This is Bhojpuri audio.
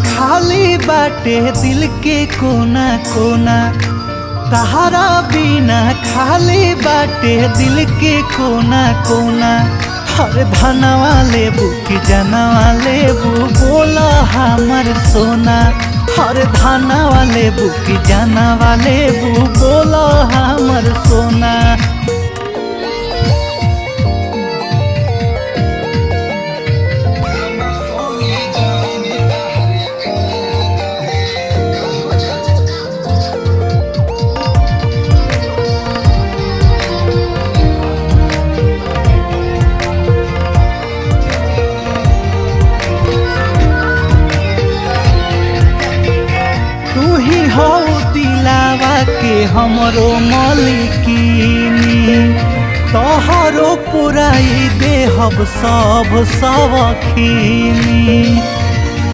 खाली बाटे दिल के कोना कोना, तहरा बिना खाली बाटे दिल के कोना कोना। हर धनवा लेबू कि जनवा लेबू बोला हमर सोना, हर धनवा लेबू कि जनवा लेबू बोला हमर सोना। हो दिलावा के हमरो मलिकिनी, तोहरो पुराई देहब सब सवखीनी।